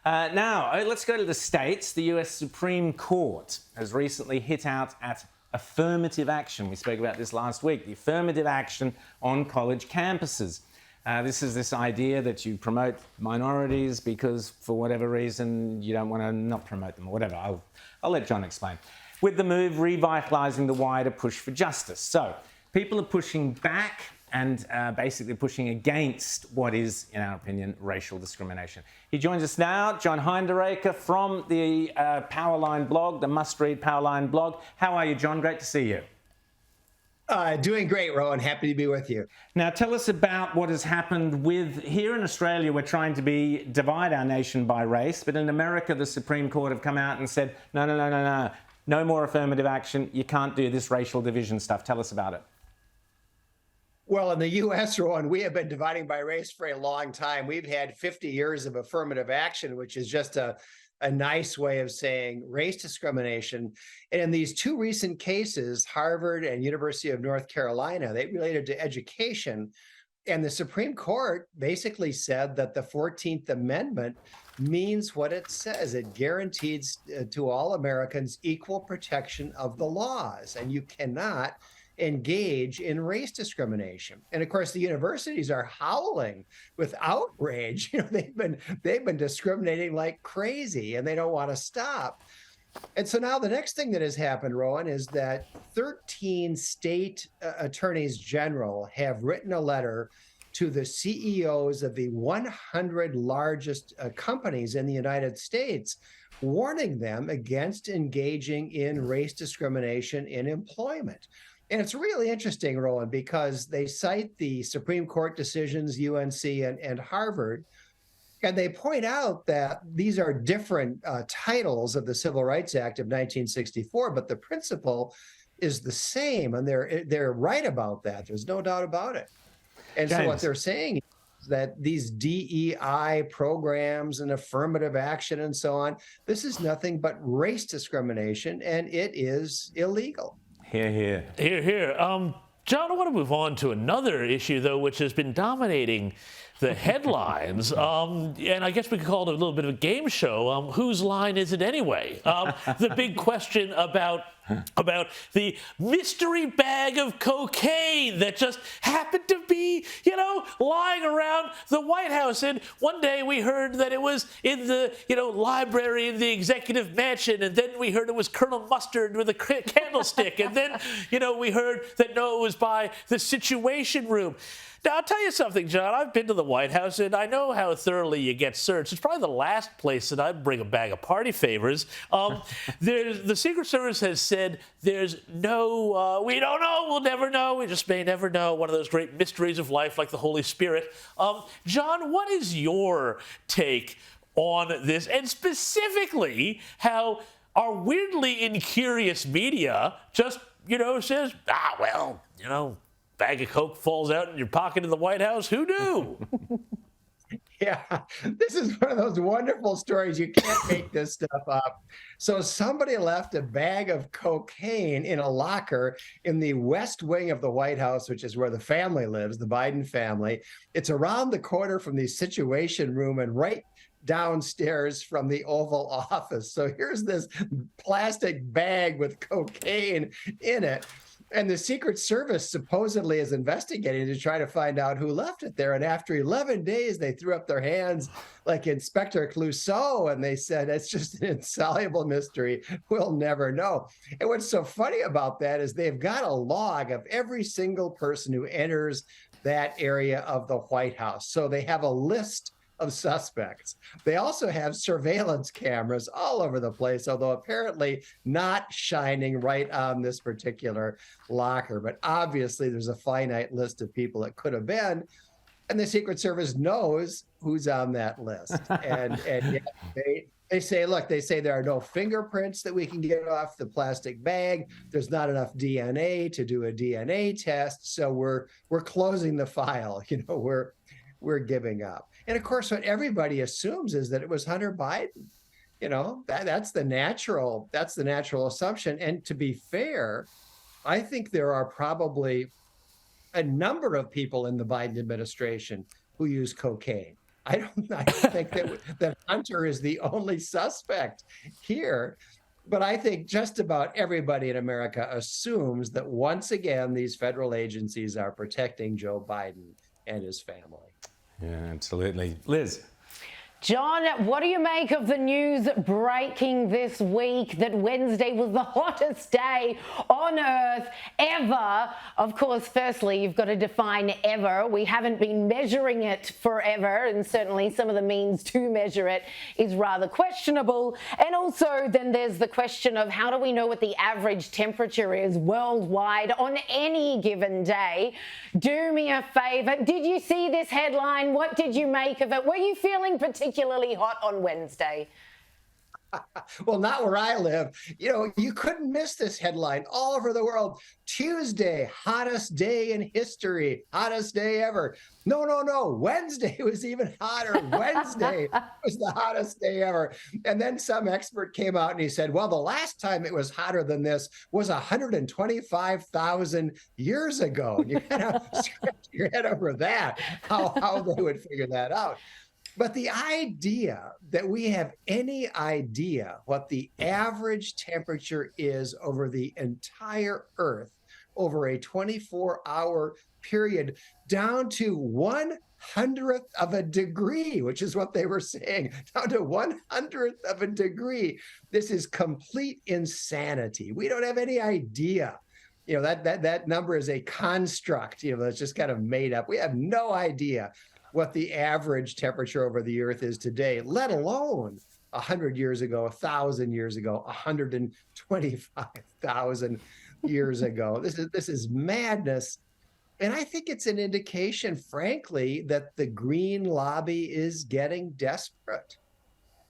Now, let's go to the States. The US Supreme Court has recently hit out at affirmative action. We spoke about this last week, the affirmative action on college campuses. This is this idea that you promote minorities because, for whatever reason, you don't want to not promote them or whatever. I'll let John explain. With the move, revitalising the wider push for justice. So, people are pushing back and basically pushing against what is, in our opinion, racial discrimination. He joins us now, John Hinderaker from the Powerline blog, the must-read Powerline blog. How are you, John? Great to see you. Doing great, Rowan. Happy to be with you. Now, tell us about what has happened with, here in Australia, we're trying to divide our nation by race, but in America, the Supreme Court have come out and said, no more affirmative action. You can't do this racial division stuff. Tell us about it. Well, in the U.S., Rowan, we have been dividing by race for a long time. We've had 50 years of affirmative action, which is just a nice way of saying race discrimination. And in these two recent cases, Harvard and University of North Carolina, they related to education. And the Supreme Court basically said that the 14th Amendment means what it says. It guarantees to all Americans equal protection of the laws. And you cannot engage in race discrimination. And of course, the universities are howling with outrage. They've been discriminating like crazy, and they don't want to stop. And so now the next thing that has happened, Rowan, is that 13 state attorneys general have written a letter to the CEOs of the 100 largest companies in the United States, warning them against engaging in race discrimination in employment. And it's really interesting, Rowan, because they cite the Supreme Court decisions, UNC and Harvard, and they point out that these are different titles of the Civil Rights Act of 1964, but the principle is the same, and they're right about that. There's no doubt about it. And so what they're saying is that these DEI programs and affirmative action and so on, this is nothing but race discrimination, and it is illegal. Hear, hear. Hear, hear. John, I want to move on to another issue, though, which has been dominating the headlines. And I guess we could call it a little bit of a game show. Whose line is it anyway? The big question about the mystery bag of cocaine that just happened to be, lying around the White House. And one day we heard that it was in the, library in the executive mansion. And then we heard it was Colonel Mustard with a candlestick. And then, we heard that, no, it was by the Situation Room. Now, I'll tell you something, John. I've been to the White House, and I know how thoroughly you get searched. It's probably the last place that I'd bring a bag of party favors. The Secret Service has said there's no, we don't know, we'll never know, we just may never know, one of those great mysteries of life like the Holy Spirit. John, what is your take on this, and specifically how our weirdly incurious media just, says, bag of Coke falls out in your pocket in the White House. Who knew? Yeah, this is one of those wonderful stories. You can't make this stuff up. So somebody left a bag of cocaine in a locker in the West Wing of the White House, which is where the family lives, the Biden family. It's around the corner from the Situation Room and right downstairs from the Oval Office. So here's this plastic bag with cocaine in it. And the Secret Service supposedly is investigating to try to find out who left it there. And after 11 days, they threw up their hands like Inspector Clouseau, and they said, it's just an insoluble mystery. We'll never know. And what's so funny about that is they've got a log of every single person who enters that area of the White House. So they have a list of suspects. They also have surveillance cameras all over the place, although apparently not shining right on this particular locker. But obviously there's a finite list of people it could have been, and the Secret Service knows who's on that list. And yet they say, look, there are no fingerprints that we can get off the plastic bag. There's not enough DNA to do a DNA test, so we're closing the file. We're giving up. And of course, what everybody assumes is that it was Hunter Biden. That's the natural assumption. And to be fair, I think there are probably a number of people in the Biden administration who use cocaine. I don't think that Hunter is the only suspect here. But I think just about everybody in America assumes that once again, these federal agencies are protecting Joe Biden and his family. Yeah, absolutely. Liz. John, what do you make of the news breaking this week that Wednesday was the hottest day on Earth ever? Of course, firstly, you've got to define ever. We haven't been measuring it forever, and certainly some of the means to measure it is rather questionable. And also, then there's the question of how do we know what the average temperature is worldwide on any given day? Do me a favor. Did you see this headline? What did you make of it? Were you feeling particularly hot on Wednesday? Well, not where I live. You couldn't miss this headline all over the world. Tuesday, hottest day in history, hottest day ever. No. Wednesday was even hotter. Wednesday was the hottest day ever. And then some expert came out and he said, well, the last time it was hotter than this was 125,000 years ago. You kind of scratch your head over that, how they would figure that out. But the idea that we have any idea what the average temperature is over the entire Earth over a 24-hour period down to 1/100th of a degree, which is what they were saying, down to 1/100th of a degree. This is complete insanity. We don't have any idea. That number is a construct, that's just kind of made up. We have no idea what the average temperature over the Earth is today, let alone 100 years ago, 1,000 years ago, 125,000 years ago. This is madness. And I think it's an indication, frankly, that the green lobby is getting desperate.